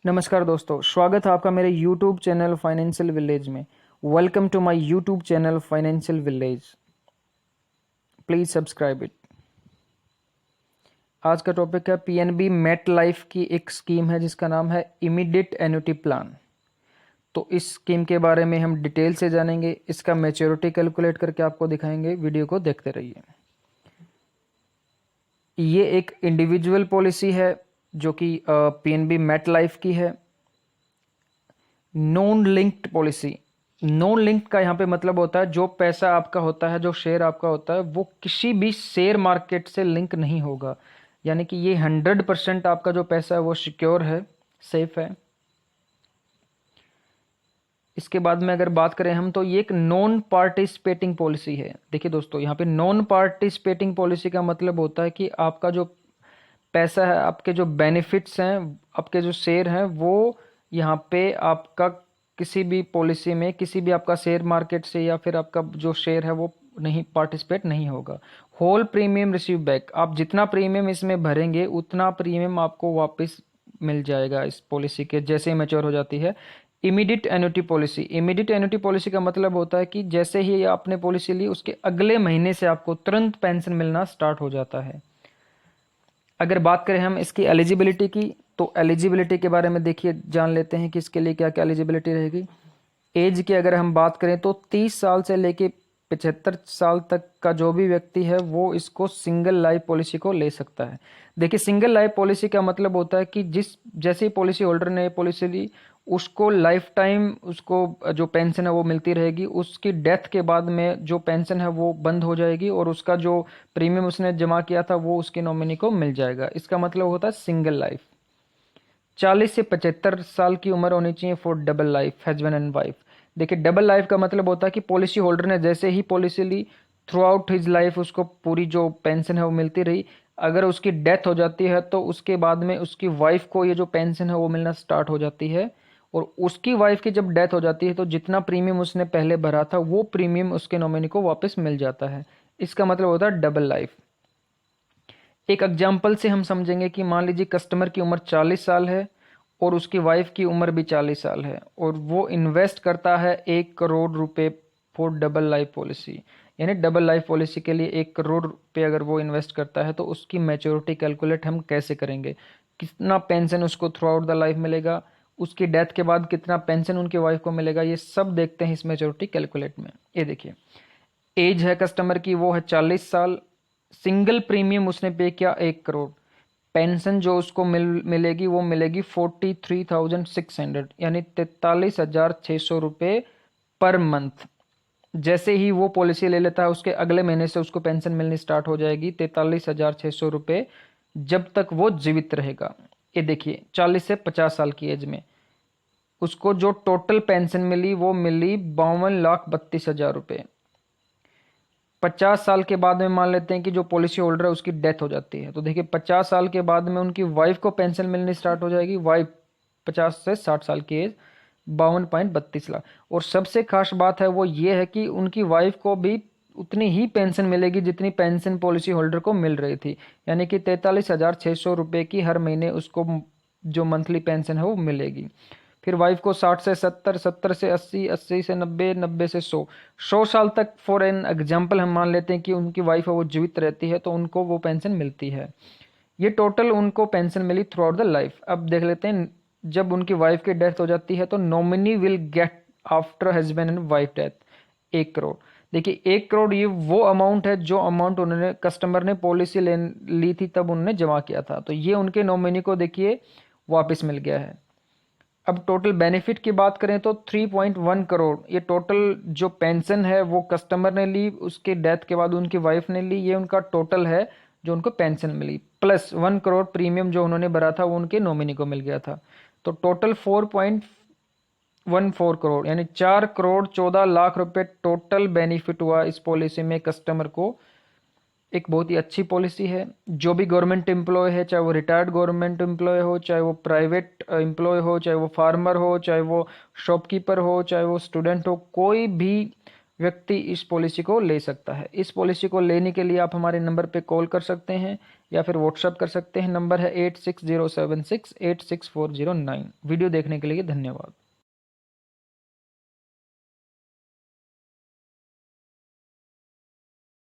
नमस्कार दोस्तों, स्वागत है आपका मेरे YouTube चैनल फाइनेंशियल विलेज में। Welcome to my YouTube channel Financial Village. Please subscribe it. आज का टॉपिक है पीएनबी मेट लाइफ की एक स्कीम है जिसका नाम है इमीडिएट एन्युटी प्लान। तो इस स्कीम के बारे में हम डिटेल से जानेंगे, इसका मैच्योरिटी कैलकुलेट करके आपको दिखाएंगे। वीडियो को देखते रहिए। ये एक इंडिविजुअल पॉलिसी है जो कि पीएनबी मेट लाइफ की है। Non linked policy. Non linked का यहाँ पे मतलब होता है जो पैसा आपका होता है, जो शेयर आपका होता है, वो किसी भी शेयर मार्केट से लिंक नहीं होगा। यानी कि ये 100% आपका जो पैसा है वो सिक्योर है, सेफ है। इसके बाद में अगर बात करें हम, तो ये एक नॉन पार्टिसिपेटिंग पॉलिसी है। देखिए दोस्तों, यहाँ पे नॉन पार्टिसिपेटिंग पॉलिसी का मतलब होता है कि आपका जो पैसा है, आपके जो बेनिफिट्स हैं, आपके जो शेयर हैं, वो यहाँ पे आपका किसी भी पॉलिसी में, किसी भी आपका शेयर मार्केट से या फिर आपका जो शेयर है वो नहीं पार्टिसिपेट नहीं होगा। Whole premium receive back. आप जितना प्रीमियम इसमें भरेंगे उतना प्रीमियम आपको वापस मिल जाएगा इस पॉलिसी के जैसे ही मैच्योर हो जाती है। Immediate annuity policy. Immediate annuity policy का मतलब होता है कि जैसे ही आपने पॉलिसी ली उसके अगले महीने से आपको तुरंत पेंशन मिलना स्टार्ट हो जाता है। अगर बात करें हम इसकी एलिजिबिलिटी की, तो एलिजिबिलिटी के बारे में देखिए, जान लेते हैं कि इसके लिए क्या क्या एलिजिबिलिटी रहेगी। एज की अगर हम बात करें तो 30 साल से लेके 75 साल तक का जो भी व्यक्ति है वो इसको सिंगल लाइफ पॉलिसी को ले सकता है। देखिए, सिंगल लाइफ पॉलिसी का मतलब होता है कि जैसे ही पॉलिसी होल्डर ने पॉलिसी ली, उसको लाइफ टाइम उसको जो पेंशन है वो मिलती रहेगी। उसकी डेथ के बाद में जो पेंशन है वो बंद हो जाएगी और उसका जो प्रीमियम उसने जमा किया था वो उसके नॉमिनी को मिल जाएगा। इसका मतलब होता है सिंगल लाइफ। 40 से 75 साल की उम्र होनी चाहिए for double life, husband and wife. देखिए, डबल लाइफ का मतलब होता है कि पॉलिसी होल्डर ने जैसे ही पॉलिसी ली, थ्रू आउट हिज लाइफ उसको पूरी जो पेंशन है वो मिलती रही। अगर उसकी डेथ हो जाती है तो उसके बाद में उसकी वाइफ को ये जो पेंशन है वो मिलना स्टार्ट हो जाती है। और उसकी वाइफ की जब डेथ हो जाती है तो जितना प्रीमियम उसने पहले भरा था वो प्रीमियम उसके नॉमिनी को वापस मिल जाता है। इसका मतलब होता है डबल लाइफ। एक एग्जाम्पल से हम समझेंगे कि मान लीजिए कस्टमर की उम्र 40 साल है और उसकी वाइफ की उम्र भी 40 साल है और वो इन्वेस्ट करता है 1 करोड़ रुपए फॉर डबल लाइफ पॉलिसी। यानी डबल लाइफ पॉलिसी के लिए 1 करोड़ रुपए अगर वो इन्वेस्ट करता है तो उसकी मैच्योरिटी कैलकुलेट हम कैसे करेंगे, कितना पेंशन उसको थ्रू आउट द लाइफ मिलेगा, उसकी डेथ के बाद कितना पेंशन उनकी वाइफ को मिलेगा, ये सब देखते हैं इस मैच्योरिटी कैलकुलेट में। ये देखिए, एज है कस्टमर की वो है 40 साल। सिंगल प्रीमियम उसने पे किया 1 करोड़। पेंशन जो उसको मिलेगी वो मिलेगी 43,600, यानी 43,600 रुपये पर मंथ। जैसे ही वो पॉलिसी ले लेता है उसके अगले महीने से उसको पेंशन मिलनी स्टार्ट हो जाएगी 43,600 रुपये, जब तक वो जीवित रहेगा। ये देखिए, 40 से 50 साल की एज में उसको जो टोटल पेंशन मिली वो मिली 52,32,000 रुपये। 50 साल के बाद में मान लेते हैं कि जो पॉलिसी होल्डर है उसकी डेथ हो जाती है, तो देखिए 50 साल के बाद में उनकी वाइफ को पेंशन मिलनी स्टार्ट हो जाएगी। वाइफ 50 से 60 साल की एज, 52.32 लाख। और सबसे खास बात है वो ये है कि उनकी वाइफ को भी उतनी ही पेंशन मिलेगी जितनी पेंशन पॉलिसी होल्डर को मिल रही थी। यानी कि 43,600 रुपये की हर महीने उसको जो मंथली पेंशन है वो मिलेगी। फिर वाइफ को 60 से 70, 70 से 80, 80 से 90, 90 से 100, 100 साल तक फॉर एन एग्जाम्पल हम मान लेते हैं कि उनकी वाइफ है वो जीवित रहती है तो उनको वो पेंशन मिलती है। ये टोटल उनको पेंशन मिली थ्रू आउट द लाइफ। अब देख लेते हैं, जब उनकी वाइफ की डेथ हो जाती है तो nominee will get after husband and wife death 1 crore. देखिए, 1 करोड़ ये वो अमाउंट है जो अमाउंट उन्होंने कस्टमर ने पॉलिसी ली थी तब उन्होंने जमा किया था, तो ये उनके नॉमिनी को देखिए वापस मिल गया है। अब टोटल बेनिफिट की बात करें तो 3.1 करोड़ ये टोटल जो पेंशन है वो कस्टमर ने ली, उसके डेथ के बाद उनकी वाइफ ने ली, ये उनका टोटल है जो उनको पेंशन मिली, प्लस 1 करोड़ प्रीमियम जो उन्होंने भरा था वो उनके नॉमिनी को मिल गया था। तो टोटल 4.14 करोड़, यानी 4 करोड़ 14 लाख रुपए टोटल बेनिफिट हुआ इस पॉलिसी में कस्टमर को। एक बहुत ही अच्छी पॉलिसी है। जो भी गवर्नमेंट एम्प्लॉय है, चाहे वो रिटायर्ड गवर्नमेंट एम्प्लॉय हो, चाहे वो प्राइवेट एम्प्लॉय हो, चाहे वो फार्मर हो, चाहे वो शॉपकीपर हो, चाहे वो स्टूडेंट हो, कोई भी व्यक्ति इस पॉलिसी को ले सकता है। इस पॉलिसी को लेने के लिए आप हमारे नंबर पे कॉल कर सकते हैं या फिर व्हाट्सएप कर सकते हैं। नंबर है 8607686409। वीडियो देखने के लिए धन्यवाद।